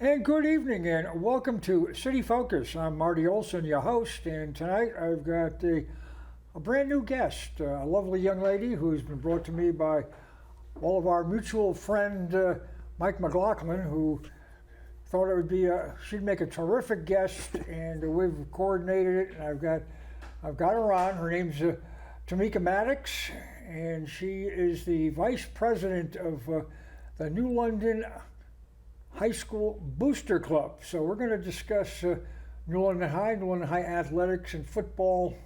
And good evening and welcome to City Focus. I'm Marty Olsen, your host, and tonight I've got a brand new guest, a lovely young lady who's been brought to me by all of our mutual friend Mike McLaughlin, who thought it would be she'd make a terrific guest, and we've coordinated it. And I've got her on. Her name's TEMIKA MADDOX, and she is the vice president of the New London High School Booster Club. So we're going to discuss New London High athletics and football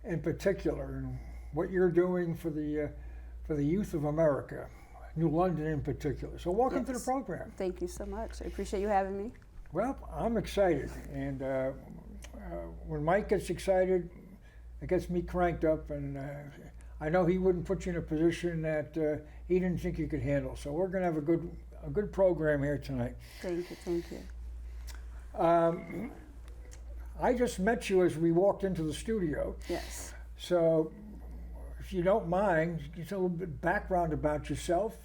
in particular, and what you're doing for the youth of America, New London in particular. So welcome to the program. Thank you so much. I appreciate you having me. Well, I'm excited, and when Mike gets excited, it gets me cranked up, and I know he wouldn't put you in a position that he didn't think you could handle. So we're going to have a good program here tonight. Thank you, thank you. I just met you as we walked into the studio. Yes. So if you don't mind, just a little bit background about yourself,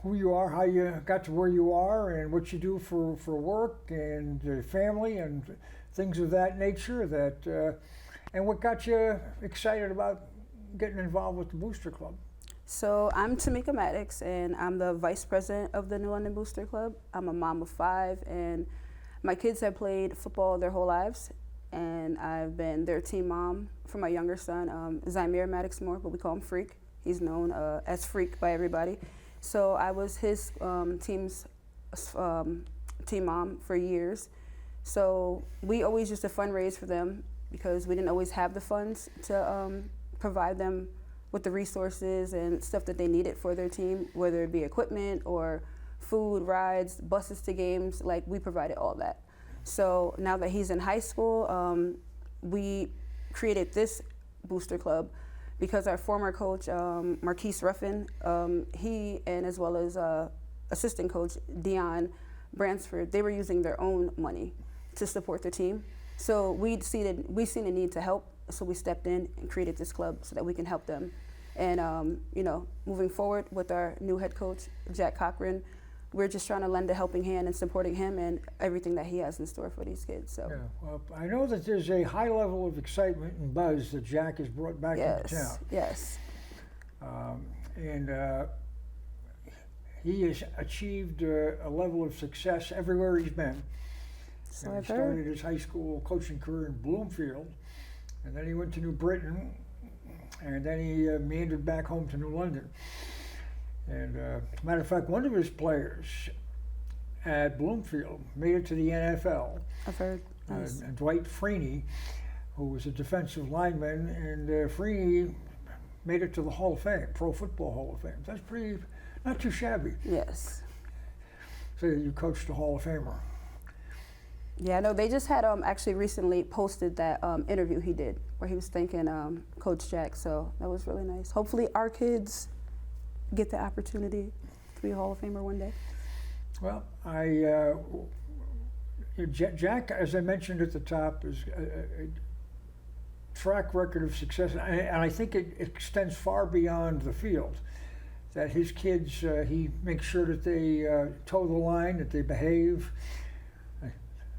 who you are, how you got to where you are, and what you do for work and family and things of that nature, and what got you excited about getting involved with the Booster Club. So I'm TEMIKA MADDOX, and I'm the vice president of the New London Booster Club. I'm a mom of 5, and my kids have played football their whole lives, and I've been their team mom for my younger son, Zymir Maddox Moore, but we call him Freak. He's known as Freak by everybody. So I was his team's team mom for years. So we always used to fundraise for them because we didn't always have the funds to provide them with the resources and stuff that they needed for their team, whether it be equipment or food, rides, buses to games. Like, we provided all that. So now that he's in high school, we created this booster club because our former coach, Marquise Ruffin, he, and as well as assistant coach Dion Bransford, they were using their own money to support the team. So we seen a need to help, so we stepped in and created this club so that we can help them. And moving forward with our new head coach, Jack Cochran, we're just trying to lend a helping hand and supporting him and everything that he has in store for these kids. So. Yeah, well, I know that there's a high level of excitement and buzz that Jack has brought back into town. Yes. And he has achieved a level of success everywhere he's been. So he started his high school coaching career in Bloomfield, and then he went to New Britain, and then he meandered back home to New London. And matter of fact, one of his players at Bloomfield made it to the NFL. I've heard. Nice. Dwight Freeney, who was a defensive lineman, and Freeney made it to the Hall of Fame, Pro Football Hall of Fame. That's pretty, not too shabby. Yes. So you coached a Hall of Famer. Yeah, no, they just had actually recently posted that interview he did where he was thanking Coach Jack, so that was really nice. Hopefully our kids get the opportunity to be a Hall of Famer one day. Well, Jack, as I mentioned at the top, is a track record of success, and I think it extends far beyond the field. That his kids, he makes sure that they toe the line, that they behave,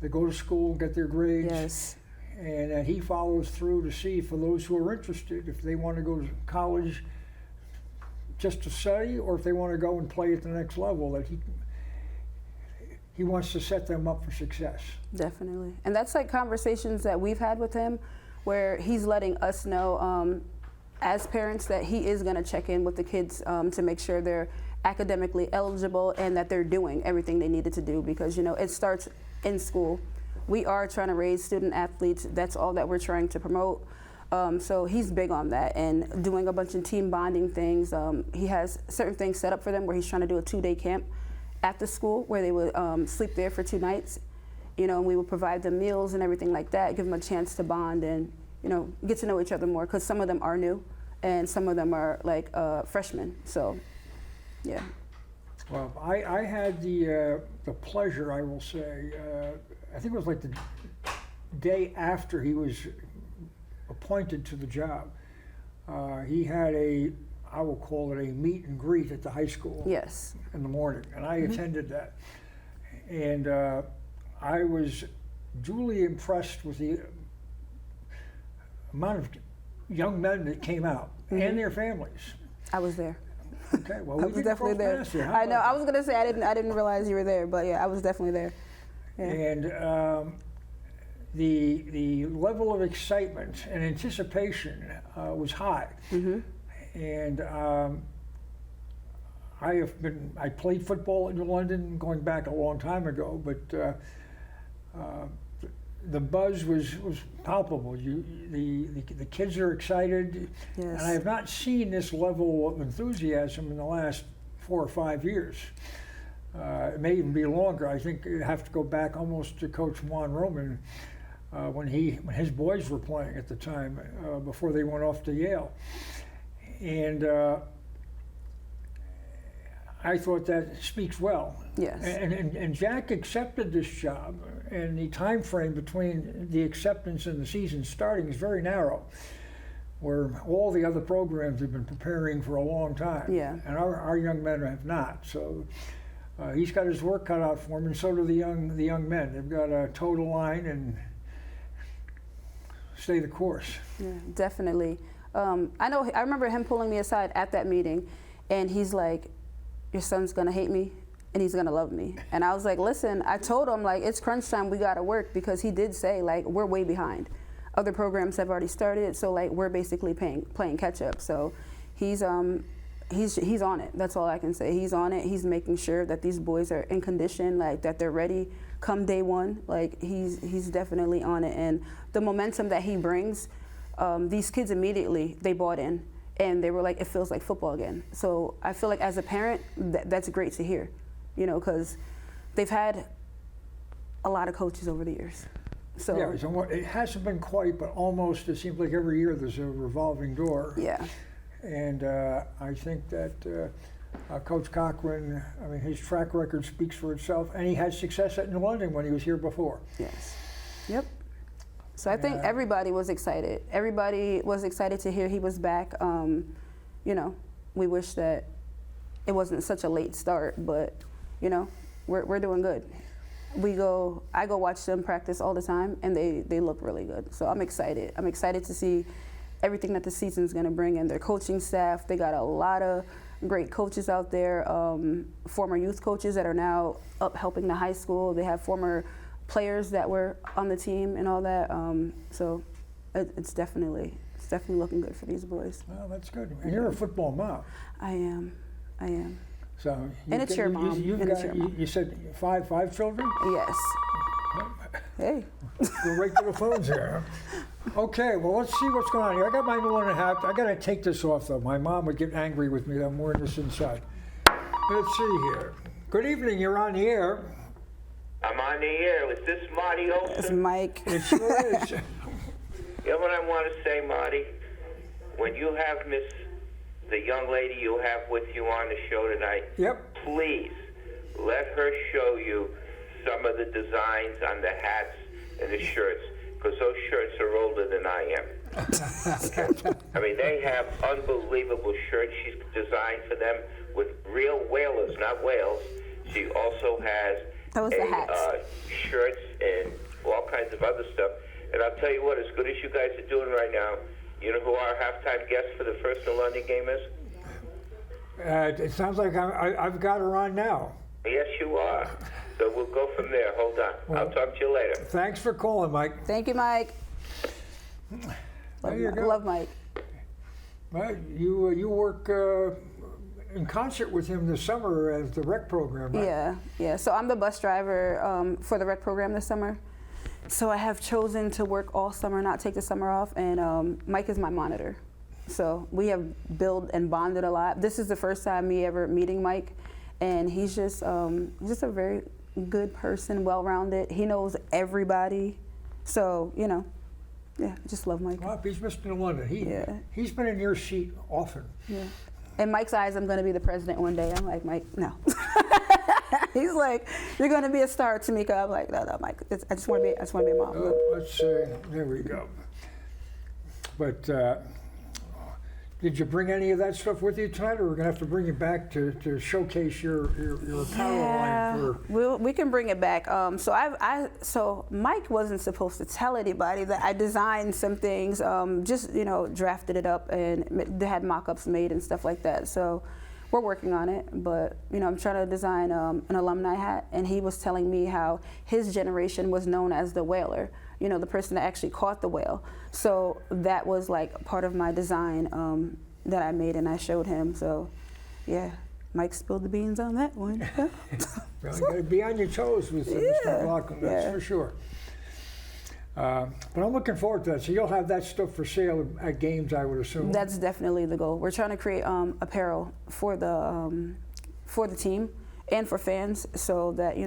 they go to school, get their grades. Yes. And he follows through to see, for those who are interested, if they want to go to college just to study, or if they want to go and play at the next level, that he wants to set them up for success. Definitely. And that's like conversations that we've had with him where he's letting us know as parents that he is going to check in with the kids to make sure they're academically eligible and that they're doing everything they needed to do, because it starts in school. We are trying to raise student athletes. That's all that we're trying to promote. So he's big on that and doing a bunch of team bonding things. He has certain things set up for them where he's trying to do a 2-day camp at the school where they would sleep there for 2 nights. And we would provide them meals and everything like that, give them a chance to bond and, get to know each other more, because some of them are new and some of them are like freshmen. So, yeah. Well, I had the pleasure, I will say, I think it was like the day after he was appointed to the job. He had I will call it a meet and greet at the high school. Yes. In the morning, and I attended that. And I was duly impressed with the amount of young men that came out and their families. I was there. Okay, well, I was definitely there. I know. I was gonna say I didn't realize you were there, but yeah, I was definitely there. Yeah. And the level of excitement and anticipation was high. And I played football in London going back a long time ago, but the buzz was palpable. The kids are excited, Yes. and I have not seen this level of enthusiasm in the last 4 or 5 years. It may even be longer. I think you have to go back almost to Coach Juan Roman when his boys were playing at the time before they went off to Yale, and I thought that speaks well. Yes. And Jack accepted this job, and the time frame between the acceptance and the season starting is very narrow, where all the other programs have been preparing for a long time. Yeah. And our young men have not. So he's got his work cut out for him, and so do the young men. They've got to toe the line and stay the course. Yeah, definitely. I remember him pulling me aside at that meeting, and he's like, "Your son's gonna hate me, and he's gonna love me." And I was like, "Listen," I told him, like, it's crunch time, we gotta work, because he did say, like, we're way behind. Other programs have already started, so like we're basically playing catch up. So he's on it. That's all I can say. He's on it. He's making sure that these boys are in condition, like that they're ready come day one. Like he's definitely on it, and the momentum that he brings, these kids immediately they bought in, and they were like, it feels like football again. So I feel like as a parent, that's great to hear, you know, because they've had a lot of coaches over the years. So yeah, it hasn't been quite, but almost. It seems like every year there's a revolving door. yeah. And I think that Coach Cochran, I mean, his track record speaks for itself, and he had success at New London when he was here before. Yes. Yep. So I think everybody was excited. Everybody was excited to hear he was back. You know, we wish that it wasn't such a late start, but you know, we're doing good. I go watch them practice all the time, and they look really good. So I'm excited. I'm excited to see everything that the season's going to bring, and their coaching staff. They got a lot of great coaches out there, former youth coaches that are now up helping the high school. They have former players that were on the team and all that. So it's definitely looking good for these boys. Well, that's good. And you're a football mom. I am. So And it's your mom. You said five children? Yes. Hey. Go right to the phones here. Okay, well, let's see what's going on here. I got my 1.5. I got to take this off, though. My mom would get angry with me that I'm wearing this inside. Let's see here. Good evening. You're on the air. I'm on the air. Is this Marty Olsen? It's Mike. It sure is. You know what I want to say, Marty? When you have the young lady you have with you on the show tonight, Yep. please let her show you some of the designs on the hats and the shirts, because those shirts are older than I am. I mean, they have unbelievable shirts she's designed for them with real whalers, not whales. She also has Those are hats. Shirts and all kinds of other stuff. And I'll tell you what, as good as you guys are doing right now, you know who our halftime guest for the first New London game is? It sounds like I've got her on now. Yes, you are. So we'll go from there. Hold on. Well, I'll talk to you later. Thanks for calling, Mike. Thank you, Mike. There you go. Love Mike. Well, you work in concert with him this summer as the rec program, right? Yeah. So I'm the bus driver for the rec program this summer. So I have chosen to work all summer, not take the summer off, and Mike is my monitor. So we have built and bonded a lot. This is the first time me ever meeting Mike, and he's just a very good person, well-rounded. He knows everybody. So, you know, yeah, just love Mike. Well, he's Mr. New London. He's been in your seat often. Yeah. In Mike's eyes, I'm going to be the president one day. I'm like, Mike, no. He's like, you're going to be a star, Tamika. I'm like, no, Mike. I just want to be a mom. Let's see. There we go. But Did you bring any of that stuff with you tonight, or we're gonna have to bring it back to showcase your apparel line for? We can bring it back. So Mike wasn't supposed to tell anybody that I designed some things. Just drafted it up and they had mock-ups made and stuff like that. So we're working on it, but I'm trying to design an alumni hat, and he was telling me how his generation was known as the whaler. The person that actually caught the whale. So that was like part of my design that I made and I showed him. So yeah, Mike spilled the beans on that one. Well, you gotta be on your toes with Mr. McLaughlin, that's for sure. But I'm looking forward to that. So you'll have that stuff for sale at games, I would assume. That's definitely the goal. We're trying to create apparel for the team and for fans, so that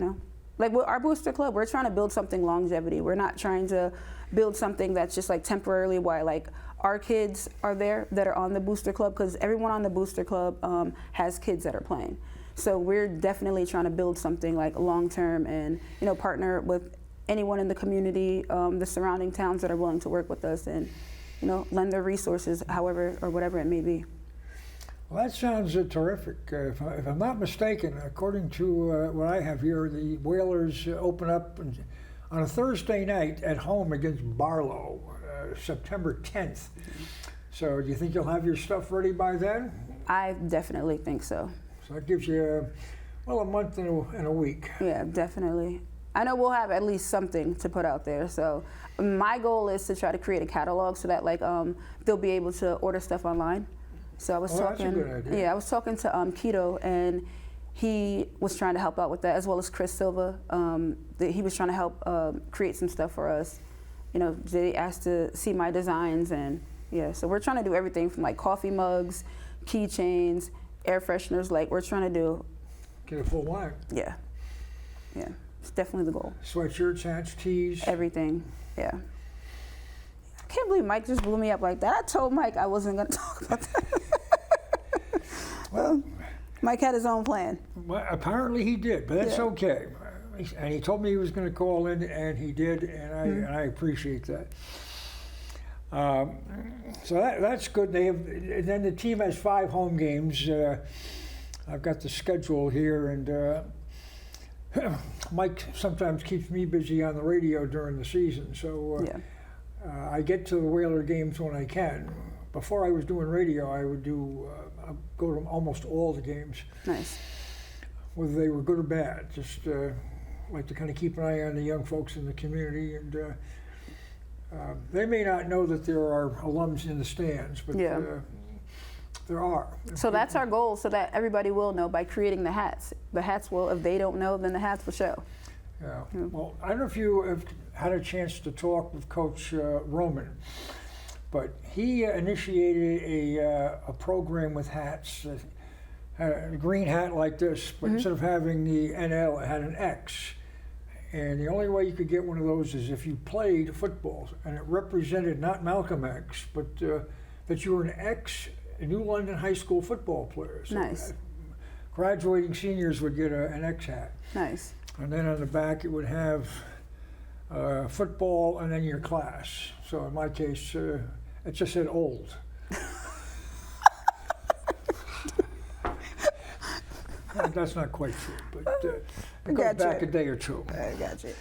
like with our booster club, we're trying to build something longevity. We're not trying to build something that's just like temporarily while like our kids are there that are on the booster club, because everyone on the booster club has kids that are playing. So we're definitely trying to build something like long term and partner with anyone in the community, the surrounding towns that are willing to work with us and lend their resources, however or whatever it may be. Well, that sounds terrific. If I'm not mistaken, according to what I have here, the Whalers open up on a Thursday night at home against Barlow, September 10th. So do you think you'll have your stuff ready by then? I definitely think so. So that gives you, a month and a week. Yeah, definitely. I know we'll have at least something to put out there. So my goal is to try to create a catalog so that they'll be able to order stuff online. So I was talking. That's a good idea. Yeah, I was talking to Keto, and he was trying to help out with that, as well as Chris Silva. He was trying to help create some stuff for us. They asked to see my designs, and so we're trying to do everything from like coffee mugs, keychains, air fresheners. Like we're trying to do. Get a full line. Yeah. It's definitely the goal. Sweatshirts, hats, tees. Everything. Yeah. I can't believe Mike just blew me up like that. I told Mike I wasn't going to talk about that. Well, Mike had his own plan. Well, apparently he did, but that's okay. And he told me he was going to call in, and he did, and I appreciate that. So that's good. And then the team has 5 home games. I've got the schedule here, and Mike sometimes keeps me busy on the radio during the season, so I get to the Whaler games when I can. Before I was doing radio, I would go to almost all the games. Nice. Whether they were good or bad, just like to kind of keep an eye on the young folks in the community, and they may not know that there are alums in the stands, but there are. So that's our goal, so that everybody will know by creating the hats. The hats will, if they don't know, then the hats will show. Yeah. Well, I don't know if you have had a chance to talk with Coach Roman, but he initiated a program with hats. Had a green hat like this, but instead of having the NL, it had an X. And the only way you could get one of those is if you played football, and it represented not Malcolm X, but that you were an New London High School football player. So nice. Graduating seniors would get an X hat. Nice. And then on the back it would have football and then your class. So in my case, it just said old. That's not quite true, but it goes back a day or two. I got you.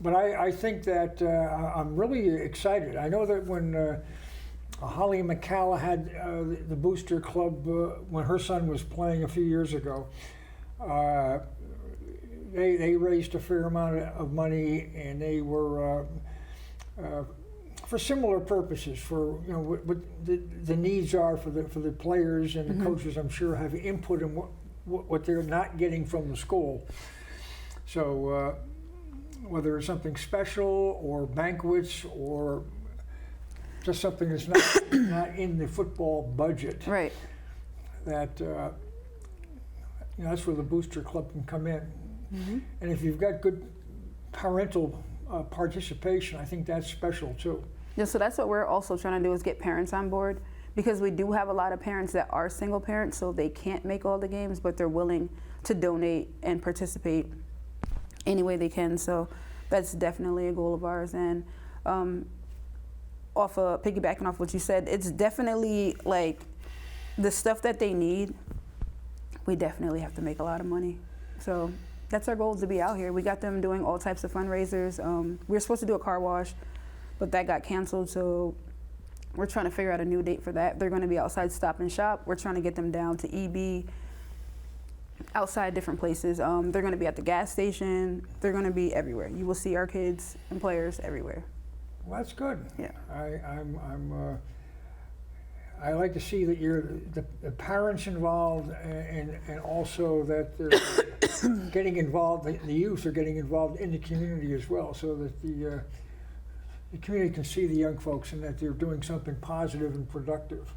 But I think that I'm really excited. I know that when Holly McCalla had the Booster Club, when her son was playing a few years ago, they raised a fair amount of money, and they were for similar purposes, for what the needs are for the players, and the coaches, I'm sure, have input in what they're not getting from the school. So whether it's something special or banquets or just something that's not in the football budget, right? That that's where the Booster Club can come in. And if you've got good parental participation, I think that's special too. Yeah, so that's what we're also trying to do, is get parents on board, because we do have a lot of parents that are single parents, so they can't make all the games, but they're willing to donate and participate any way they can. So that's definitely a goal of ours. And piggybacking off what you said, it's definitely like the stuff that they need. We definitely have to make a lot of money. So that's our goal, to be out here. We got them doing all types of fundraisers. We were supposed to do a car wash, but that got canceled. So we're trying to figure out a new date for that. They're going to be outside Stop and Shop. We're trying to get them down to EB, outside different places. They're going to be at the gas station. They're going to be everywhere. You will see our kids and players everywhere. Well, that's good. Yeah. I like to see that you're the parents involved, and also that they're getting involved. The youth are getting involved in the community as well, so that the community can see the young folks and that they're doing something positive and productive.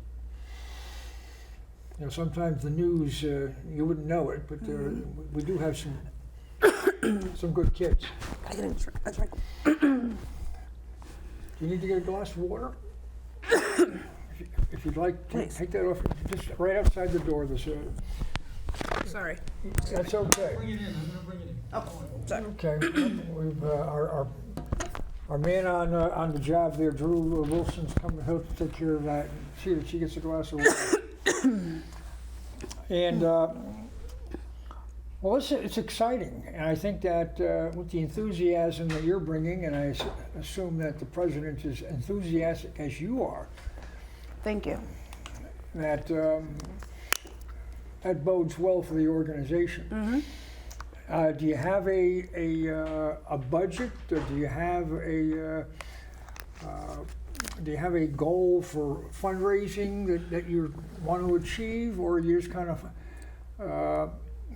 You know, sometimes the news you wouldn't know it, but we do have some good kids. I get a drink. Do you need to get a glass of water? If you'd like, take that off, just right outside the door. Sorry. That's okay. Bring it in. I'm gonna bring it in. Oh, sorry. Okay. We've our man on the job there, Drew Wilson's coming. He'll take care of that. See that she gets a glass of water. And well, it's exciting, and I think that with the enthusiasm that you're bringing, and I assume that the president is enthusiastic as you are. Thank you. That that bodes well for the organization. Mm-hmm. Do you have a budget, or do you have a goal for fundraising that you want to achieve, or you just kind of,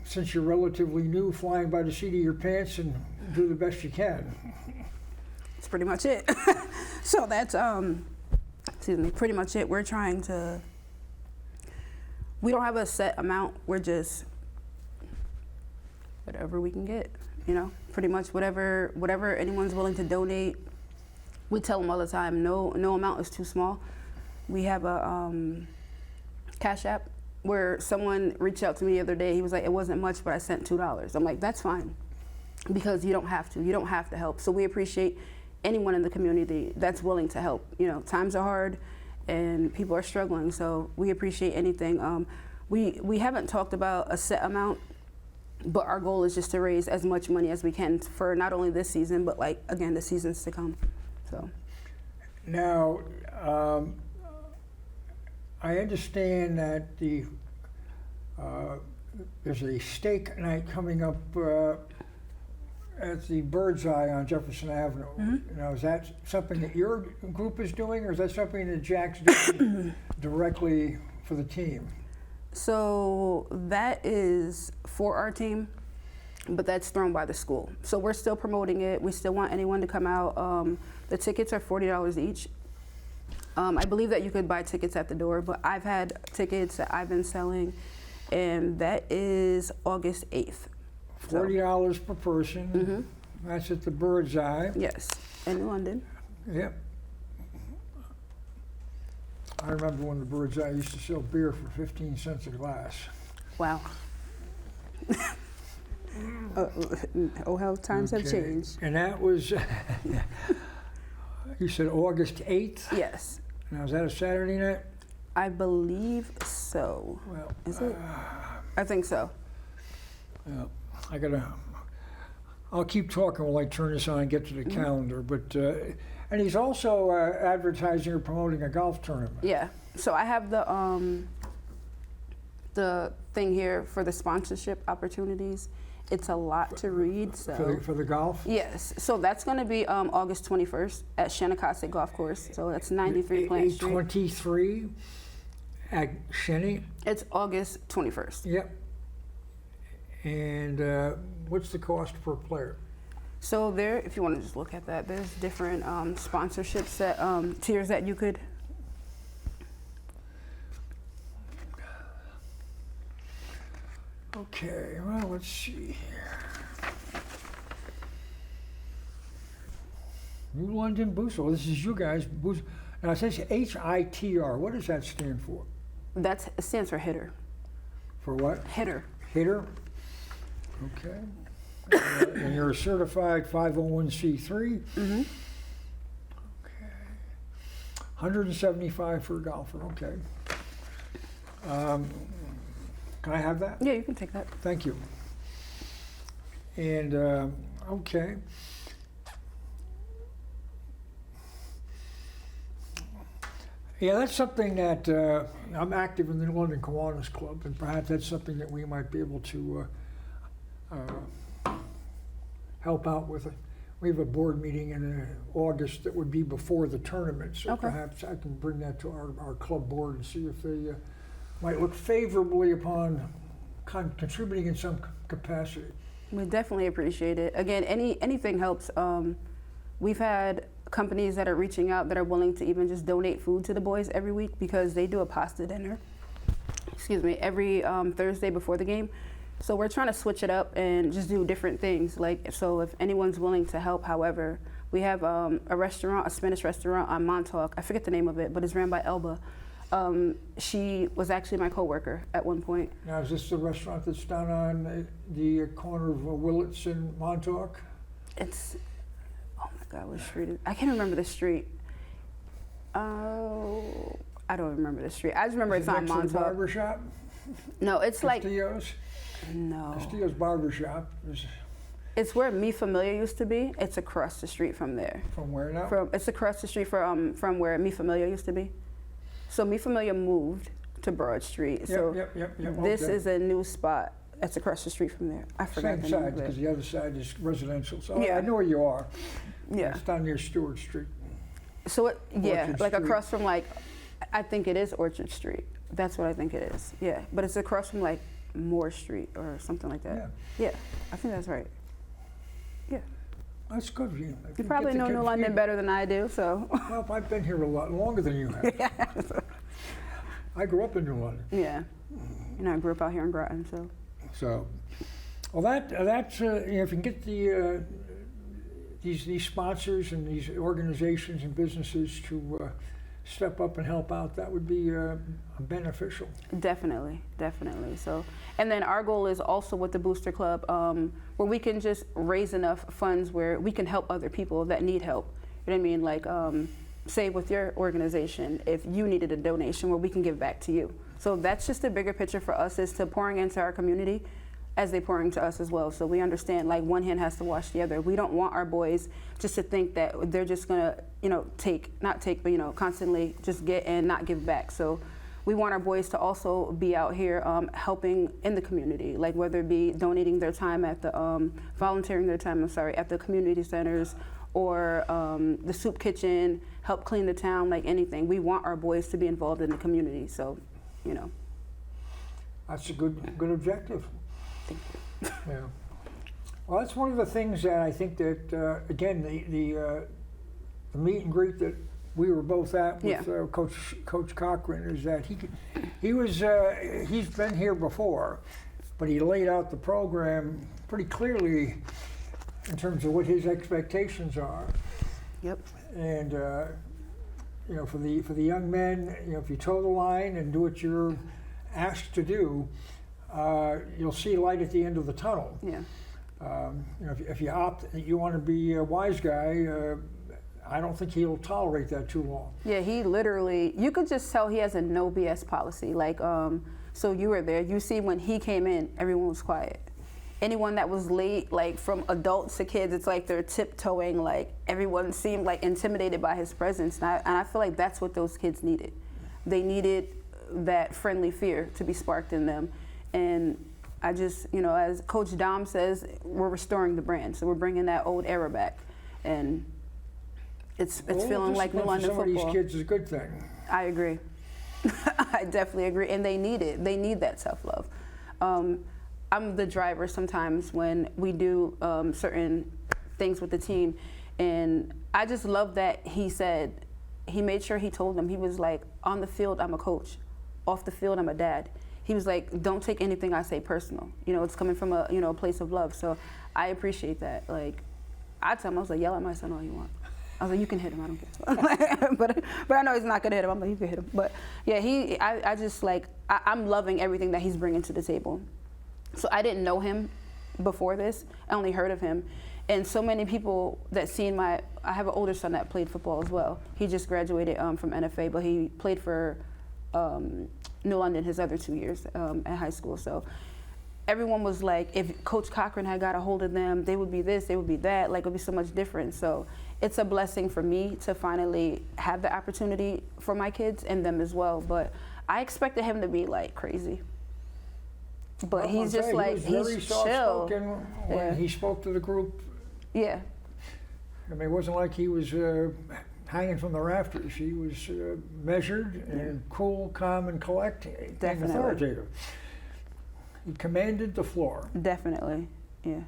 since you're relatively new, flying by the seat of your pants and do the best you can? That's pretty much it. So that's excuse me, pretty much it. We're trying to. We don't have a set amount. We're just whatever we can get. You know, pretty much whatever anyone's willing to donate. We tell them all the time, no amount is too small. We have a Cash App where someone reached out to me the other day. He was like, it wasn't much, but I sent $2. I'm like, that's fine, because you don't have to. You don't have to help. So we appreciate anyone in the community that's willing to help. You know, times are hard and people are struggling, so we appreciate anything. We haven't talked about a set amount, but our goal is just to raise as much money as we can for not only this season, but like, again, the seasons to come. So now, I understand that there's a steak night coming up at the Bird's Eye on Jefferson Avenue. Mm-hmm. Now, is that something that your group is doing, or is that something that Jack's doing directly for the team? So that is for our team, but that's thrown by the school. So we're still promoting it. We still want anyone to come out. The tickets are $40 each. I believe that you could buy tickets at the door, but I've had tickets that I've been selling, and that is August 8th. $40 per person. Mm-hmm. That's at the Bird's Eye. Yes, in London. Yep. I remember when the Bird's Eye used to sell beer for 15 cents a glass. Wow. Oh, how times have changed. And that was, you said August 8th? Yes. Now, is that a Saturday night? I believe so. Well, Is it? I think so. Yeah, I'll keep talking while I turn this on and get to the calendar, but, and he's also advertising or promoting a golf tournament. Yeah. So I have the thing here for the sponsorship opportunities. It's a lot to read. So For the golf? yes. So that's going to be August 21st at Shannicosset Golf Course. So that's 93 Plant Street. 23 at Shenny? It's August 21st. Yep. And what's the cost per player? So there, if you want to just look at that, there's different sponsorships that tiers that you could. Okay, well, let's see here. New London Booster. This is you guys. Now it says HITR. What does that stand for? That stands for hitter. For what? Hitter. Hitter. Okay. And you're a certified 501c3. Mm-hmm. Okay. 175 for a golfer, okay. Can I have that? Yeah, you can take that. Thank you. And, okay. Yeah, that's something that, I'm active in the London Kiwanis Club, and perhaps that's something that we might be able to help out with. We have a board meeting in August that would be before the tournament, so Okay. perhaps I can bring that to our club board and see if they might look favorably upon contributing in some capacity. We definitely appreciate it. Again, anything helps. We've had companies that are reaching out that are willing to even just donate food to the boys every week because they do a pasta dinner, every Thursday before the game. So we're trying to switch it up and just do different things. Like, so if anyone's willing to help, however, we have a restaurant, a Spanish restaurant on Montauk. I forget the name of it, but it's ran by Elba. She was actually my coworker at one point. Now, is this the restaurant that's down on the corner of Willits and Montauk? It's, oh my God, what street is, I can't remember the street. Oh, I don't remember the street. I just remember it's on next to the Montauk. barber shop? No, it's like, Castillo's? no. Castillo's barber shop is It's where Mi Familia used to be. It's across the street from there. from where now? It's across the street from where Mi Familia used to be. So Mi Familia moved to Broad Street. So Yep. this Okay. is a new spot that's across the street from there. I forgot Same the name side, of because it. the other side is residential. So Yeah. I know where you are. Yeah. It's down near Stewart Street. So Orchard like Street. across from like, I think it is Orchard Street. That's what I think it is. Yeah, but it's across from like Moore Street or something like that. Yeah, I think that's right. Yeah. That's good of you. If You get probably to know get- New London better than I do, so. Well, I've been here a lot longer than you have. I grew up in New London. Yeah. And I grew up out here in Groton, so. So, well, that's you know, if you can get the these sponsors and these organizations and businesses to step up and help out, that would be beneficial. Definitely. So, and then our goal is also with the Booster Club, where we can just raise enough funds where we can help other people that need help. You know what I mean? Like, say with your organization, if you needed a donation, where we can give back to you. So that's just a bigger picture for us, is to pouring into our community as they pour into us as well. So we understand, like, one hand has to wash the other. We don't want our boys just to think that they're just gonna, not take, but constantly just get and not give back. So we want our boys to also be out here helping in the community, like whether it be donating their time at the, volunteering their time, at the community centers, or the soup kitchen, help clean the town, like anything. We want our boys to be involved in the community, so, That's a good objective. Thank you. Yeah. Well, that's one of the things that I think that again the meet and greet that we were both at with Coach Cochran is that he's been here before, but he laid out the program pretty clearly in terms of what his expectations are. Yep. And for the young men, if you toe the line and do what you're asked to do, you'll see light at the end of the tunnel. Yeah. If you you want to be a wise guy, I don't think he'll tolerate that too long. Yeah, he literally, you could just tell he has a no BS policy. Like, so you were there, you see when he came in, everyone was quiet. Anyone that was late, like from adults to kids, it's like they're tiptoeing, like everyone seemed like intimidated by his presence. And I feel like that's what those kids needed. They needed that friendly fear to be sparked in them. And I just, as Coach Dom says, we're restoring the brand. So we're bringing that old era back. And it's feeling like New London football. football. Some of these kids is a good thing. I agree. I definitely agree. And they need it. They need that self-love. I'm the driver sometimes when we do certain things with the team. And I just love that he made sure he told them, he was like, on the field, I'm a coach. Off the field, I'm a dad. He was like, don't take anything I say personal. It's coming from a place of love. So I appreciate that. Like, I tell him, I was like, yell at my son all you want. I was like, you can hit him, I don't care. but I know he's not gonna hit him. I'm like, you can hit him. But yeah, I just like, I'm loving everything that he's bringing to the table. So I didn't know him before this. I only heard of him. And so many people that seen I have an older son that played football as well. He just graduated from NFA, but he played for New London his other 2 years at high school. So everyone was like, if Coach Cochran had got a hold of them, they would be this, they would be that, like it would be so much different. So it's a blessing for me to finally have the opportunity for my kids and them as well. But I expected him to be like crazy. But he's just like, he was very he's chill. soft-spoken when Yeah. he spoke to the group. Yeah, I mean, it wasn't like he was hanging from the rafters. He was measured and cool, calm, and collected, and Definitely. authoritative. He commanded the floor. definitely, yeah.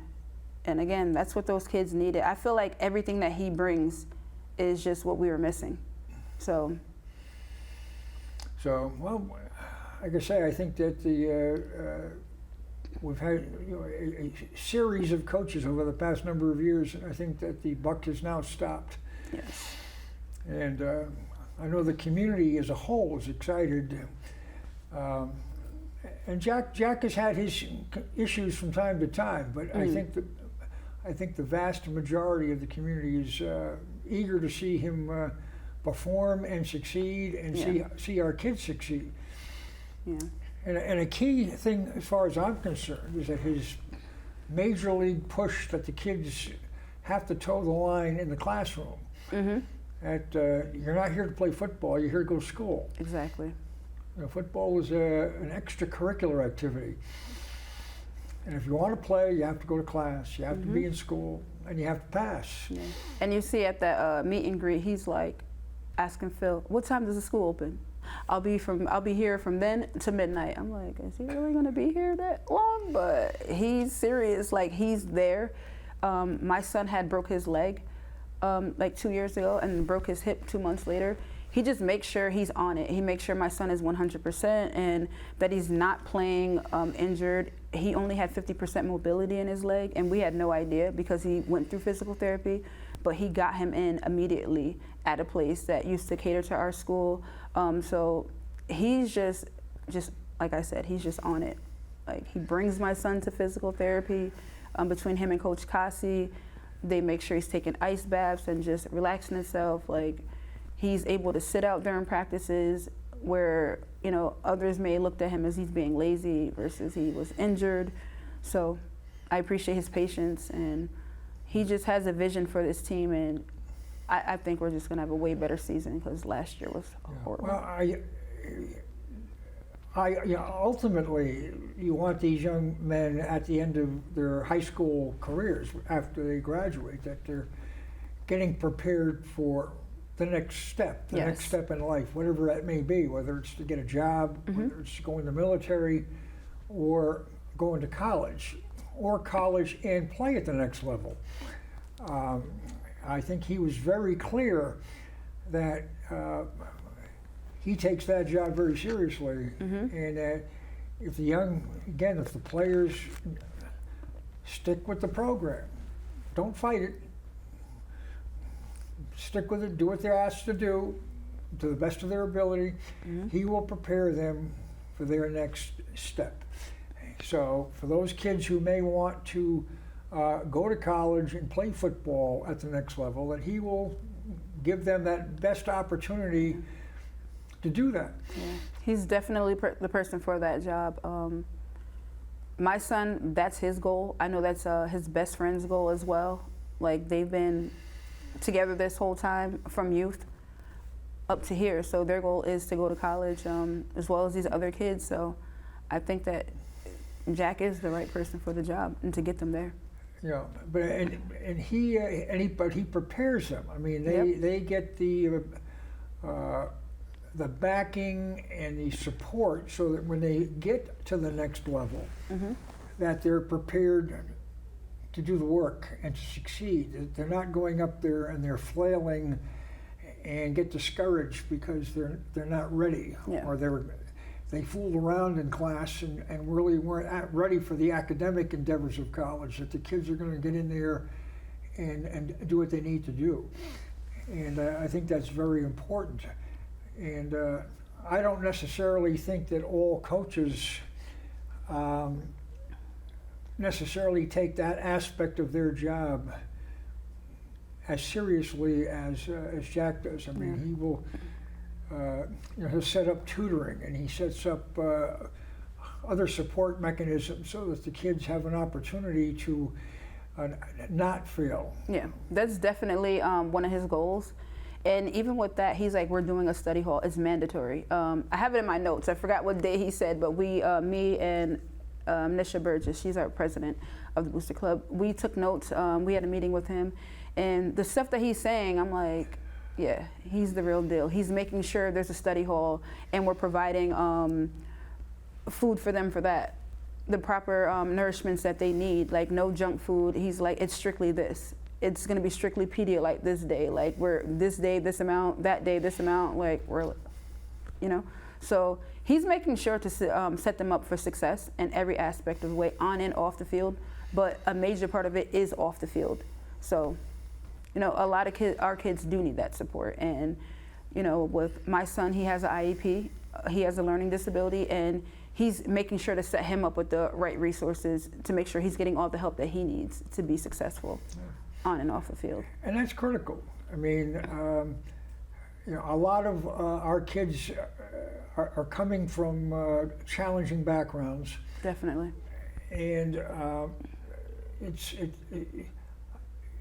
And again, that's what those kids needed. I feel like everything that he brings is just what we were missing. So, So, well, like I say, I think that we've had a series of coaches over the past number of years, and I think that the buck has now stopped. yes. And I know the community as a whole is excited. And Jack has had his issues from time to time, but I think the vast majority of the community is eager to see him perform and succeed, and see our kids succeed. Yeah. And a key thing, as far as I'm concerned, is that his major league push that the kids have to toe the line in the classroom. Mm-hmm. That you're not here to play football, you're here to go to school. Exactly. You know, football is an extracurricular activity. And if you want to play, you have to go to class, you have to be in school, and you have to pass. Yeah. And you see at that meet and greet, he's like asking Phil, "What time does the school open?" I'll be here from then to midnight. I'm like, is he really gonna be here that long? But he's serious, like he's there. My son had broke his leg like 2 years ago and broke his hip 2 months later. He just makes sure he's on it. He makes sure my son is 100% and that he's not playing injured. He only had 50% mobility in his leg, and we had no idea because he went through physical therapy, but he got him in immediately at a place that used to cater to our school. So he's just like I said, he's just on it. Like he brings my son to physical therapy. Between him and Coach Kasi, they make sure he's taking ice baths and just relaxing himself. Like he's able to sit out during practices where, you know, others may look at him as he's being lazy versus he was injured. So I appreciate his patience, and he just has a vision for this team, and I think we're just going to have a way better season because last year was horrible. Well, ultimately, you want these young men at the end of their high school careers, after they graduate, that they're getting prepared for the next step, next step in life, whatever that may be, whether it's to get a job, whether it's going to the military, or going to college, or college and play at the next level. I think he was very clear that he takes that job very seriously, and that if the players stick with the program, don't fight it, stick with it, do what they're asked to do to the best of their ability, he will prepare them for their next step. So for those kids who may want to go to college and play football at the next level, that he will give them that best opportunity to do that. Yeah. He's definitely the person for that job. My son, that's his goal. I know that's his best friend's goal as well. Like they've been together this whole time from youth up to here. So their goal is to go to college as well as these other kids. So I think that Jack is the right person for the job and to get them there. Yeah, but he prepares them. I mean, they get the backing and the support so that when they get to the next level, that they're prepared to do the work and to succeed. That they're not going up there and they're flailing and get discouraged because they're not ready, or they fooled around in class and really weren't ready for the academic endeavors of college, that the kids are going to get in there and do what they need to do. And I think that's very important. And I don't necessarily think that all coaches necessarily take that aspect of their job as seriously as Jack does. I mean, he will, he'll set up tutoring, and he sets up other support mechanisms so that the kids have an opportunity to not fail. Yeah, that's definitely one of his goals. And even with that, he's like, we're doing a study hall. It's mandatory. I have it in my notes. I forgot what day he said, but we, me and Nisha Burgess, she's our president of the Booster Club, we took notes. We had a meeting with him. And the stuff that he's saying, I'm like, yeah, he's the real deal. He's making sure there's a study hall, and we're providing food for them for that. The proper nourishments that they need, like no junk food. He's like, it's strictly this. It's gonna be strictly Pedialyte this day. Like we're this day, this amount, that day, this amount, like we're, So he's making sure to set them up for success in every aspect of the way, on and off the field. But a major part of it is off the field. So, a lot of our kids do need that support. And, with my son, he has an IEP, he has a learning disability, and he's making sure to set him up with the right resources to make sure he's getting all the help that he needs to be successful on and off the field. And that's critical. I mean, a lot of our kids are coming from challenging backgrounds. Definitely. And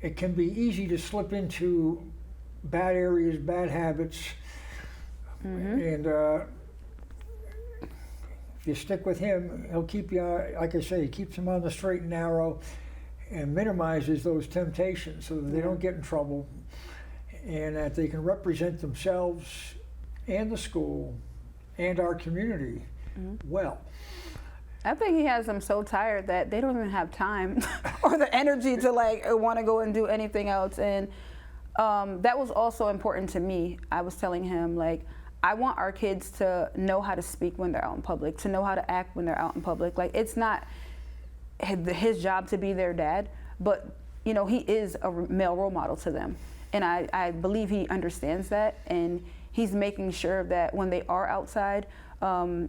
it can be easy to slip into bad areas, bad habits, and if you stick with him, he'll keep you, like I say, he keeps them on the straight and narrow and minimizes those temptations so that they don't get in trouble, and that they can represent themselves and the school and our community well. I think he has them so tired that they don't even have time or the energy to want to go and do anything else. And that was also important to me. I was telling him, I want our kids to know how to speak when they're out in public, to know how to act when they're out in public. It's not his job to be their dad, but he is a male role model to them. And I believe he understands that, and he's making sure that when they are outside,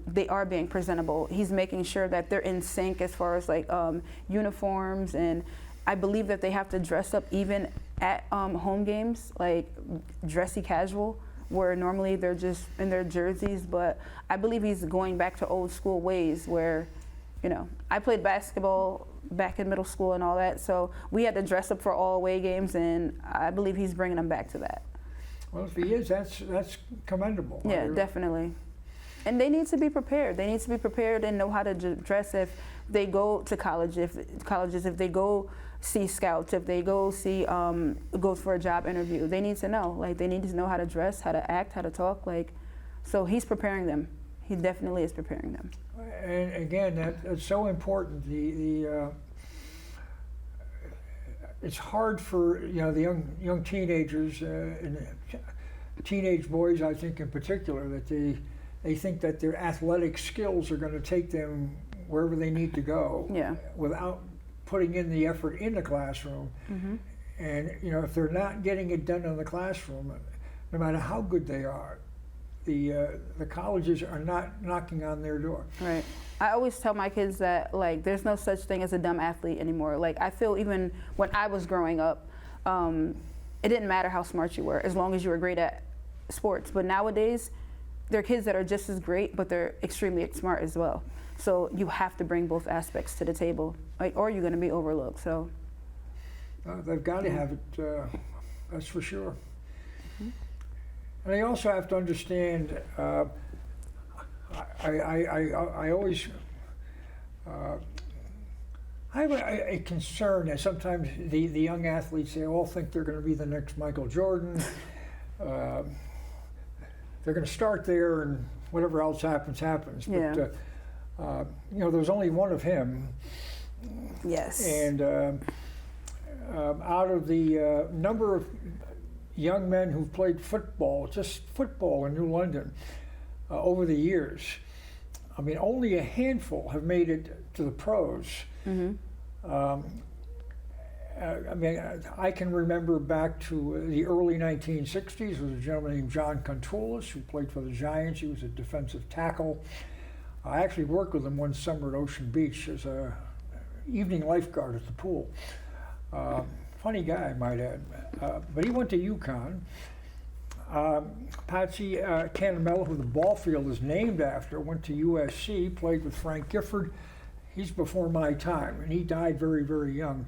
they are being presentable. He's making sure that they're in sync as far as uniforms, and I believe that they have to dress up even at home games, dressy casual, where normally they're just in their jerseys. But I believe he's going back to old school ways where, I played basketball back in middle school and all that, so we had to dress up for all away games, and I believe he's bringing them back to that. Well, if he is, that's commendable. Yeah, definitely. And they need to be prepared. They need to be prepared and know how to dress if they go to college, if they go see scouts, if they go see go for a job interview. They need to know. They need to know how to dress, how to act, how to talk. So he's preparing them. He definitely is preparing them. And again, that's so important. It's hard for the young teenagers and teenage boys, I think in particular, that they think that their athletic skills are going to take them wherever they need to go without putting in the effort in the classroom. And if they're not getting it done in the classroom, no matter how good they are, the colleges are not knocking on their door. Right. I always tell my kids that there's no such thing as a dumb athlete anymore. I feel even when I was growing up, it didn't matter how smart you were as long as you were great at sports. But nowadays, there are kids that are just as great, but they're extremely smart as well. So you have to bring both aspects to the table, or you're going to be overlooked. So they've got to have it. That's for sure. And they also have to understand. I always. I have a concern that sometimes the young athletes, they all think they're going to be the next Michael Jordan. They're going to start there, and whatever else happens. Yeah. But there's only one of him. Yes. And out of the number of young men who've played football, just football in New London, over the years, only a handful have made it to the pros. I can remember back to the early 1960s. There was a gentleman named John Contoulis who played for the Giants. He was a defensive tackle. I actually worked with him one summer at Ocean Beach as a evening lifeguard at the pool. Funny guy, I might add. But he went to UConn. Patsy Cantamella, who the ball field is named after, went to USC, played with Frank Gifford. He's before my time, and he died very, very young.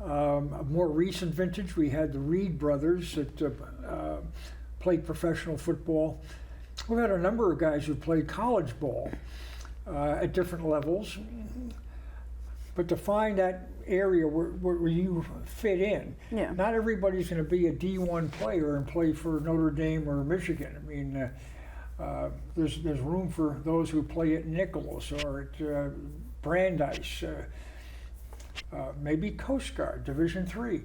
A more recent vintage, we had the Reed brothers that played professional football. We've had a number of guys who played college ball at different levels. But to find that area where you fit in, Yeah. not everybody's going to be a D1 player and play for Notre Dame or Michigan. I mean, there's room for those who play at Nicholas or at Brandeis, maybe Coast Guard, Division III.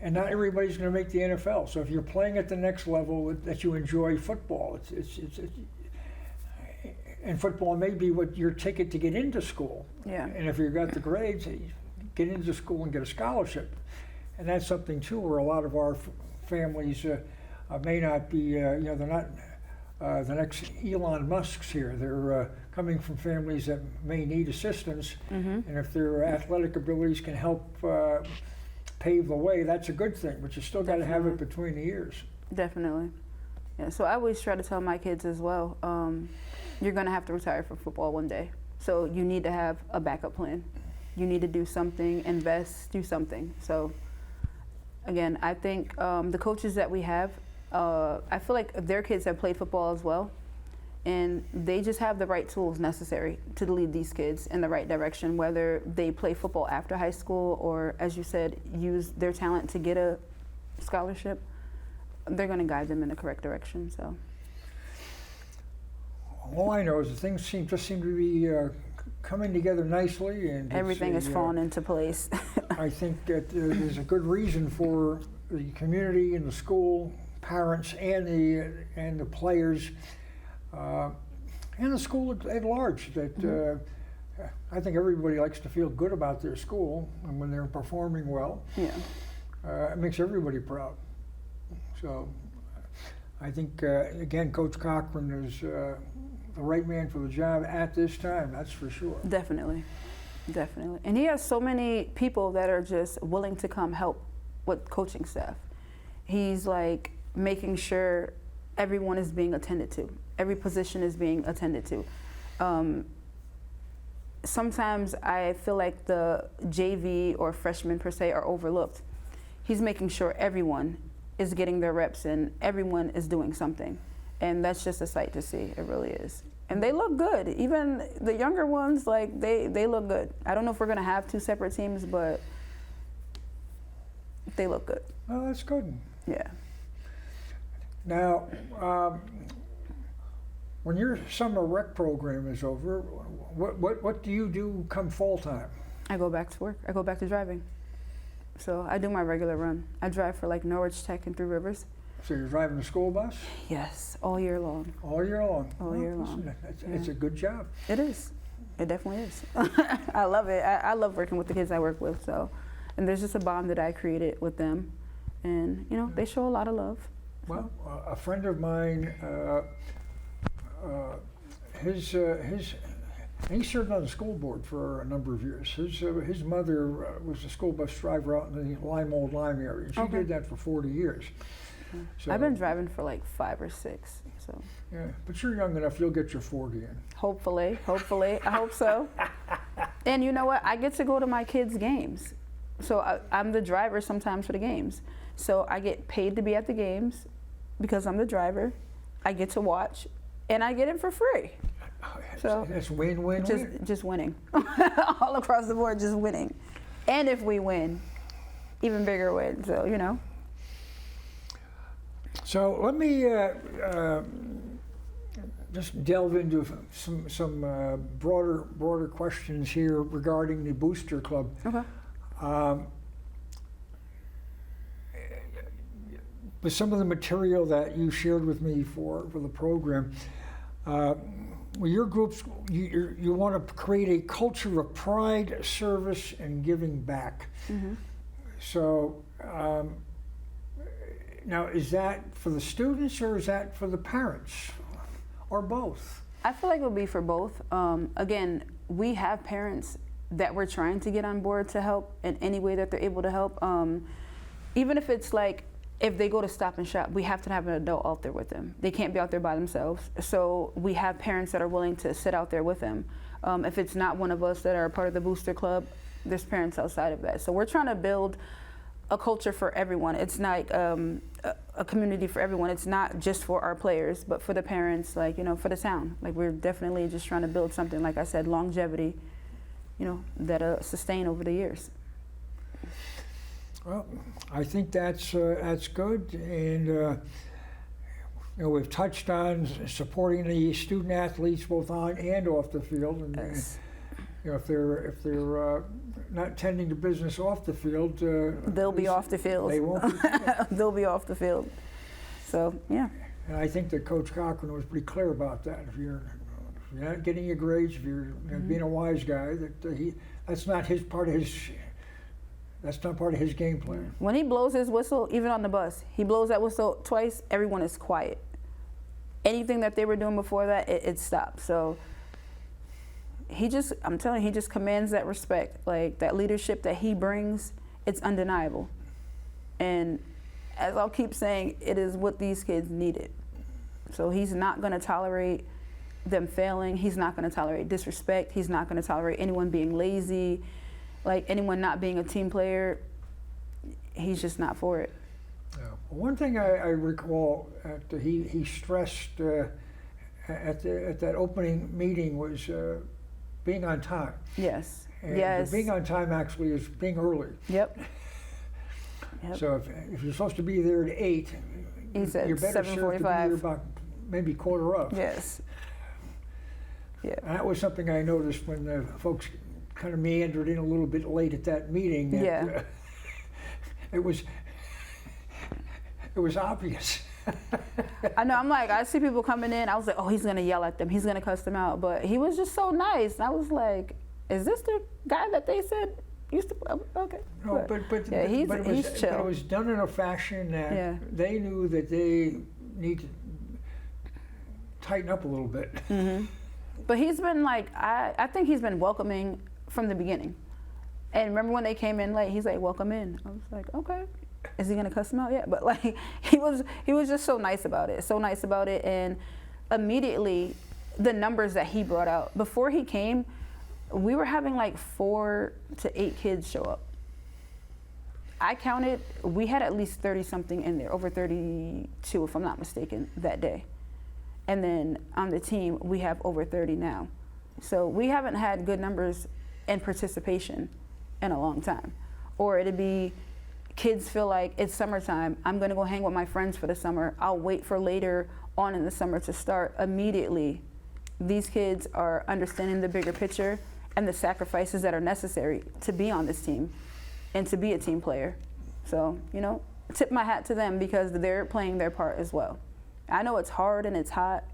And not everybody's going to make the NFL. So if you're playing at the next level, that you enjoy football, and football may be what your ticket to get into school. Yeah. And if you've got the grades, get into school and get a scholarship. And that's something too where a lot of our families may not be, they're not the next Elon Musks here. They're coming from families that may need assistance. And if their athletic abilities can help pave the way, that's a good thing, but you still got to have it between the ears. Definitely. Yeah, so I always try to tell my kids as well, you're going to have to retire from football one day. So you need to have a backup plan. You need to do something, invest, do something. So again, I think the coaches that we have, I feel like their kids have played football as well, and they just have the right tools necessary to lead these kids in the right direction, whether they play football after high school or, as you said, use their talent to get a scholarship. They're going to guide them in the correct direction. So all I know is that things just seem to be coming together nicely, and everything is falling into place. I think that there's a good reason for the community and the school, parents, and the players, and the school at large. That I think everybody likes to feel good about their school, and when they're performing well, it makes everybody proud. So I think, again, Coach Cochran is the right man for the job at this time, that's for sure. Definitely, definitely. And he has so many people that are just willing to come help with coaching staff. He's like making sure everyone is being attended to. Every position is being attended to. Sometimes I feel like the JV or freshmen per se are overlooked. He's making sure everyone is getting their reps and everyone is doing something. And that's just a sight to see, it really is. And they look good. Even the younger ones, like they look good. I don't know if we're gonna have two separate teams, but they look good. Oh, that's good. Yeah. Now, when your summer rec program is over, what do you do come fall time? I go back to work. I go back to driving. So I do my regular run. I drive for like Norwich Tech and Three Rivers. So you're driving the school bus? Yes, all year long. All year long? All year long. It's a good job. It is. It definitely is. I love it. I love working with the kids I work with. So, and there's just a bond that I created with them. And, you know, they show a lot of love. Well, a friend of mine, he served on the school board for a number of years. His mother was a school bus driver out in the old Lyme area. She did that for 40 years. So, I've been driving for like 5 or 6. So. Yeah, but you're young enough, you'll get your 40 in. Hopefully, I hope so. And you know what? I get to go to my kids' games. So I'm the driver sometimes for the games. So I get paid to be at the games because I'm the driver. I get to watch, and I get it for free. So that's win-win-win. Just winning. All across the board, just winning. And if we win, even bigger win. So, you know. So let me just delve into some broader questions here regarding the Booster Club. Okay. With some of the material that you shared with me for the program, well, your groups, you want to create a culture of pride, service, and giving back. Mm-hmm. So now, is that for the students or is that for the parents, or both? I feel like it would be for both. Again, we have parents that we're trying to get on board to help in any way that they're able to help. Even if it's like, if they go to Stop and Shop, we have to have an adult out there with them. They can't be out there by themselves. So we have parents that are willing to sit out there with them. If it's not one of us that are part of the booster club, there's parents outside of that. So we're trying to build a culture for everyone. It's not a community for everyone. It's not just for our players, but for the parents, like, you know, for the town. Like, we're definitely just trying to build something, like I said, longevity, you know, that sustain over the years. Well, I think that's good, and you know, we've touched on supporting the student athletes both on and off the field, and Yes. you know, if they're not tending to business off the field, They'll be off the field. They won't be. They'll be off the field. So, yeah. And I think that Coach Cochran was pretty clear about that. If you're not getting your grades, if you're being a wise guy, that's not part of his game plan. When he blows his whistle, even on the bus, he blows that whistle twice, everyone is quiet. Anything that they were doing before that, it stopped. So I'm telling you, he just commands that respect. Like, that leadership that he brings, it's undeniable. And as I'll keep saying, it is what these kids needed. So he's not gonna tolerate them failing. He's not gonna tolerate disrespect. He's not gonna tolerate anyone being lazy, like anyone not being a team player. He's just not for it. Yeah. One thing I recall that he stressed at that opening meeting was being on time. Yes. And Yes. being on time actually is being early. Yep. Yep. So if you're supposed to be there at 8, He said you're better served to be 7:45. there about maybe quarter of. Yes. Yeah. And that was something I noticed when the folks kind of meandered in a little bit late at that meeting. And, Yeah. it was obvious. I know. I'm like, I see people coming in. I was like, oh, he's gonna yell at them. He's gonna cuss them out. But he was just so nice. And I was like, is this the guy that they said used to? Okay. No, but yeah, he's but it was, chill. But it was done in a fashion that Yeah. they knew that they need to tighten up a little bit. Mm-hmm. But he's been like, I think he's been welcoming from the beginning. And remember when they came in late, he's like, welcome in. I was like, okay. Is he gonna cuss them out? Yeah. But like, he was just so nice about it. So nice about it. And immediately, the numbers that he brought out, before he came, we were having like 4 to 8 kids show up. I counted, we had at least 30 something in there, over 32 if I'm not mistaken, that day. And then on the team, we have over 30 now. So we haven't had good numbers and participation in a long time. Or it'd be kids feel like it's summertime, I'm gonna go hang with my friends for the summer. I'll wait for later on in the summer to start. Immediately, these kids are understanding the bigger picture and the sacrifices that are necessary to be on this team and to be a team player. So, you know, tip my hat to them because they're playing their part as well. I know it's hard and it's hot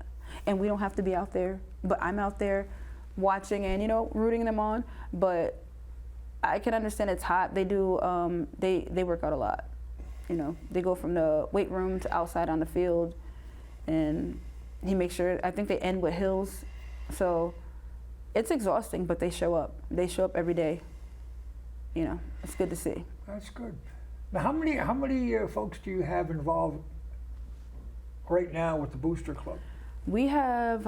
and we don't have to be out there, but I'm out there watching and, you know, rooting them on. But I can understand it's hot. They do, they work out a lot. You know, they go from the weight room to outside on the field, and he makes sure, I think they end with hills. So it's exhausting, but they show up. They show up every day. You know, it's good to see. That's good. Now, how many folks do you have involved right now with the Booster Club? We have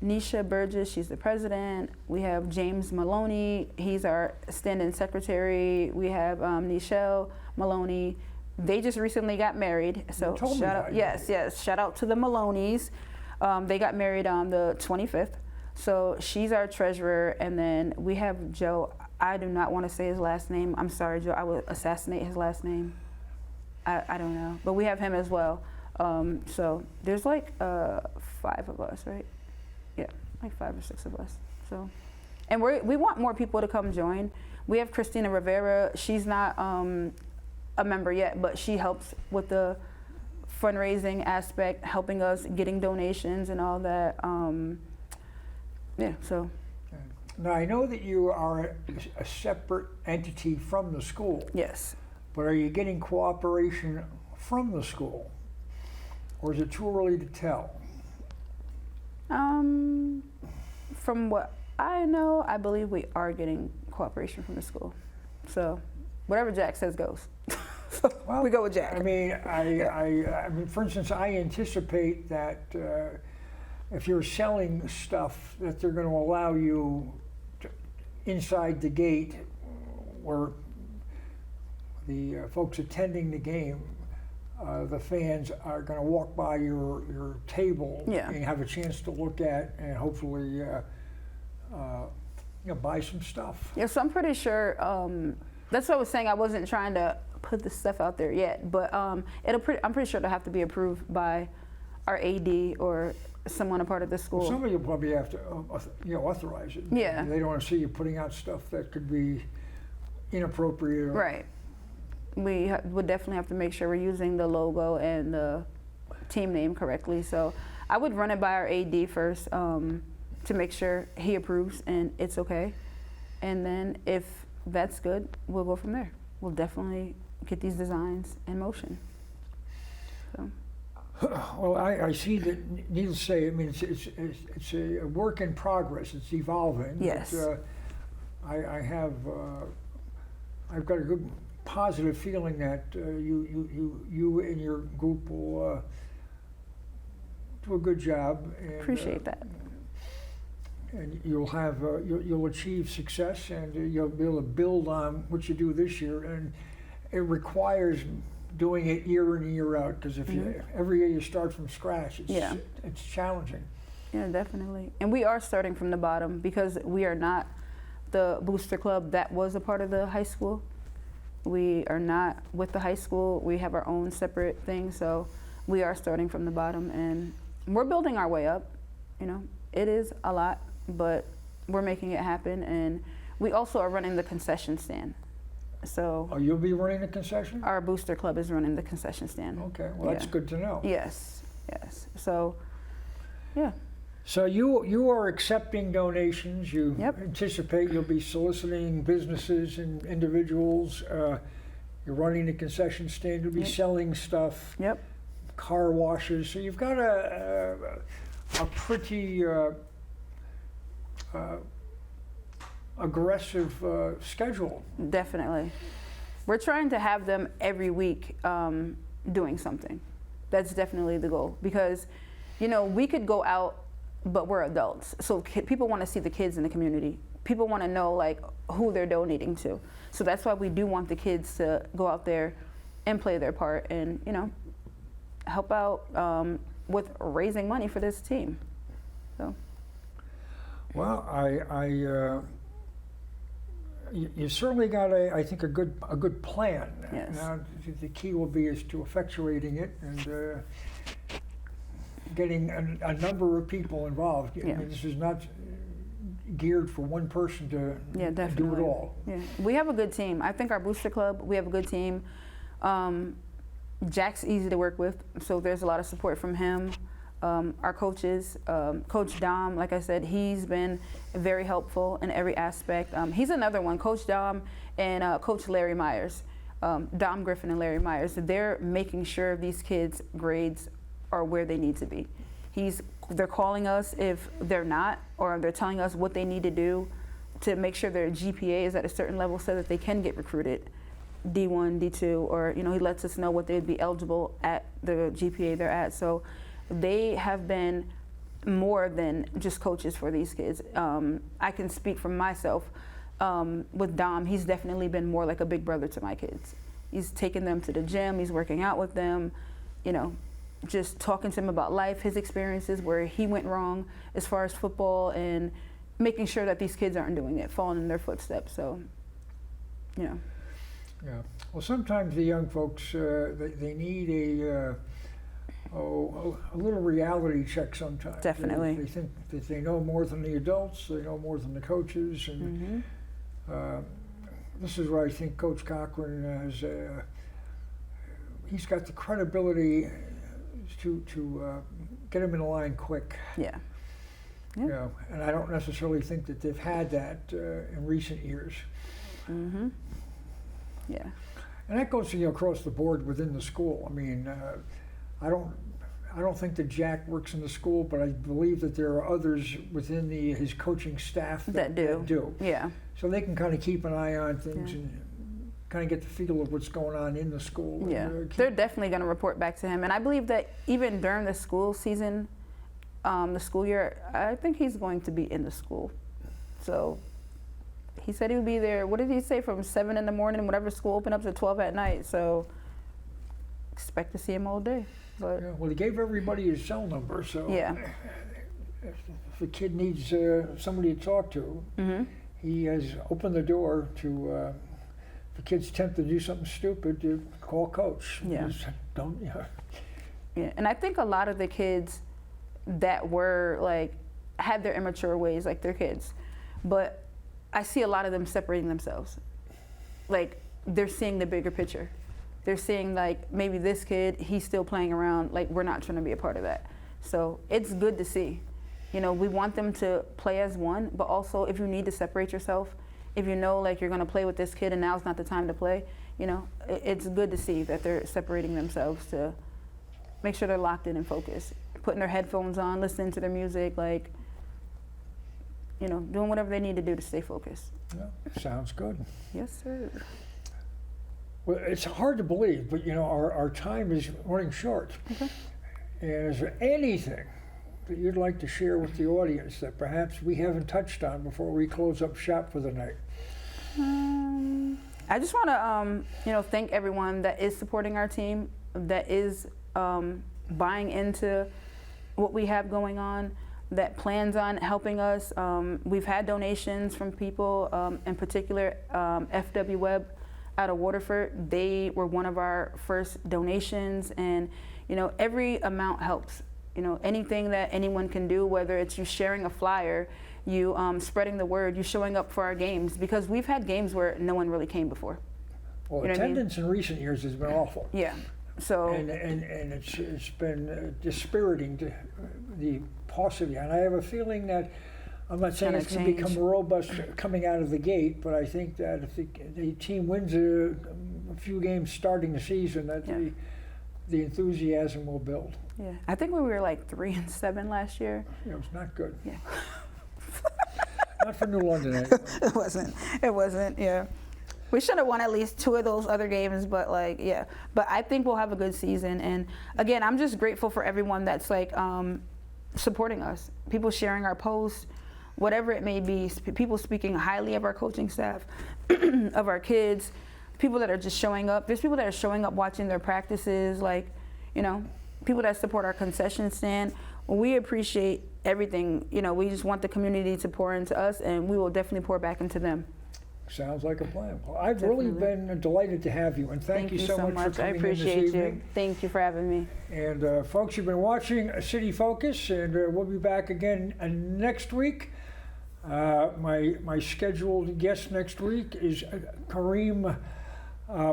Nisha Burgess, she's the president. We have James Maloney, he's our stand-in secretary. We have Nichelle Maloney. They just recently got married, so shout out. Yes, shout out to the Maloneys. They got married on the 25th. So she's our treasurer, and then we have Joe. I do not want to say his last name. I'm sorry, Joe. I would assassinate his last name. I don't know, but we have him as well. So there's like 5 of us, right? Yeah, like 5 or 6 of us. So, and we want more people to come join. We have Christina Rivera. She's not a member yet, but she helps with the fundraising aspect, helping us getting donations and all that. Yeah, so. Now, I know that you are a separate entity from the school. Yes. But are you getting cooperation from the school? Or is it too early to tell? From what I know, I believe we are getting cooperation from the school. So whatever Jack says goes. Well, we go with Jack. I mean, for instance, I anticipate that if you're selling stuff, that they're going to allow you inside the gate, where the folks attending the game, the fans are going to walk by your table and have a chance to look at and hopefully buy some stuff. Yeah, so I'm pretty sure. That's what I was saying. I wasn't trying to put this stuff out there yet, but I'm pretty sure it'll have to be approved by our AD or someone a part of the school. Well, somebody will probably have to authorize it. Yeah. They don't want to see you putting out stuff that could be inappropriate. Right. We would definitely have to make sure we're using the logo and the team name correctly. So I would run it by our AD first to make sure he approves and it's okay. And then if that's good, we'll go from there. We'll definitely get these designs in motion. So. Well, I see that. Needless to say, I mean, it's a work in progress. It's evolving. Yes. But, I've got a good positive feeling that you and your group will do a good job. And, appreciate that. And you'll achieve success, and you'll be able to build on what you do this year. And it requires doing it year in and year out, because if every year you start from scratch, it's challenging. Yeah, definitely. And we are starting from the bottom because we are not the booster club that was a part of the high school. We are not with the high school. We have our own separate thing, so we are starting from the bottom, and we're building our way up. You know, it is a lot, but we're making it happen, and we also are running the concession stand. So you'll be running the concession? Our booster club is running the concession stand. Okay, well, that's good to know. Yes, yes. So, yeah. So you are accepting donations. You anticipate you'll be soliciting businesses and individuals. You're running the concession stand. You'll be selling stuff. Yep. Car washes. So you've got a pretty aggressive schedule. Definitely. We're trying to have them every week doing something. That's definitely the goal, because, you know, we could go out, but we're adults. So people want to see the kids in the community. People want to know, like, who they're donating to. So that's why we do want the kids to go out there and play their part and, you know, help out with raising money for this team. So. Well, you certainly got I think a good plan. Yes. Now the key will be is to effectuating it and getting a number of people involved. I mean, this is not geared for one person to do it all. Yeah, we have a good team. I think our booster club, we have a good team. Jack's easy to work with, so there's a lot of support from him. Our coaches, Coach Dom, like I said, he's been very helpful in every aspect. He's another one, Coach Dom and Coach Larry Myers, Dom Griffin and Larry Myers. They're making sure these kids' grades are where they need to be. They're calling us if they're not, or they're telling us what they need to do to make sure their GPA is at a certain level so that they can get recruited, D1, D2, or, you know, he lets us know what they'd be eligible at the GPA they're at. So they have been more than just coaches for these kids. I can speak for myself. With Dom, he's definitely been more like a big brother to my kids. He's taken them to the gym, he's working out with them, you know, just talking to them about life, his experiences, where he went wrong as far as football, and making sure that these kids aren't doing it, following in their footsteps. So, you know. Yeah. Well, sometimes the young folks, they need a little reality check sometimes. Definitely. They think that they know more than the adults, they know more than the coaches, and this is where I think Coach Cochran has, he's got the credibility to get them in line quick. Yeah. You know, and I don't necessarily think that they've had that in recent years. Yeah. And that goes across the board within the school. I mean, I don't I don't think that Jack works in the school, but I believe that there are others within his coaching staff That do. Yeah. So they can kind of keep an eye on things Yeah. and kind of get the feel of what's going on in the school. Yeah. And, They're definitely going to report back to him. And I believe that even during the school season, the school year, I think he's going to be in the school. So he said he would be there, what did he say, from 7 in the morning, whatever school opened up to 12 at night. So expect to see him all day. But yeah, well, he gave everybody his cell number, so yeah. if a kid needs somebody to talk to, he has opened the door to, if a kid's tempted to do something stupid, to call coach. Yeah. Just don't, yeah. Yeah, and I think a lot of the kids that were like, had their immature ways, like they're kids, but I see a lot of them separating themselves. Like they're seeing the bigger picture. They're seeing like, maybe this kid, he's still playing around, like we're not trying to be a part of that. So it's good to see. You know, we want them to play as one, but also if you need to separate yourself, if you know like you're gonna play with this kid and now's not the time to play, you know, it's good to see that they're separating themselves to make sure they're locked in and focused, putting their headphones on, listening to their music, like, you know, doing whatever they need to do to stay focused. Yeah, sounds good. Yes, sir. Well, it's hard to believe, but you know, our time is running short. Okay. And is there anything that you'd like to share with the audience that perhaps we haven't touched on before we close up shop for the night? I just want to, you know, thank everyone that is supporting our team, that is buying into what we have going on, that plans on helping us. We've had donations from people, in particular, FW Webb out of Waterford. They were one of our first donations, and you know, every amount helps. You know, anything that anyone can do, whether it's you sharing a flyer, you spreading the word, you showing up for our games, because we've had games where no one really came before. Well, You know what I mean? attendance in recent years has been awful. Yeah. So And it's been dispiriting to the paucity. And I have a feeling that, I'm not saying gonna it's going to become change. robust coming out of the gate, but I think that if the team wins a few games starting the season, that Yeah. the enthusiasm will build. yeah, I think we were like 3-7 last year. You know, it's not good. Yeah. Not for New London anyway. It wasn't. It wasn't. Yeah. We should have won at least 2 of those other games, but like, yeah. But I think we'll have a good season. And again, I'm just grateful for everyone that's like supporting us. People sharing our posts, whatever it may be. People speaking highly of our coaching staff, of our kids. People that are just showing up. There's people that are showing up watching their practices. Like, you know, people that support our concession stand. We appreciate everything. You know, we just want the community to pour into us, and we will definitely pour back into them. Sounds like a plan. Well, I've really been delighted to have you, and thank you so much for I coming appreciate in this you. evening. Thank you for having me. And folks, you've been watching City Focus, and we'll be back again next week. My scheduled guest next week is Kareem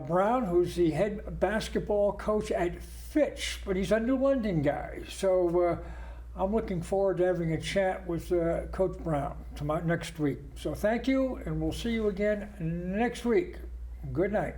Brown, who's the head basketball coach at Fitch, but he's a New London guy. So I'm looking forward to having a chat with Coach Brown next week. So thank you, and we'll see you again next week. Good night.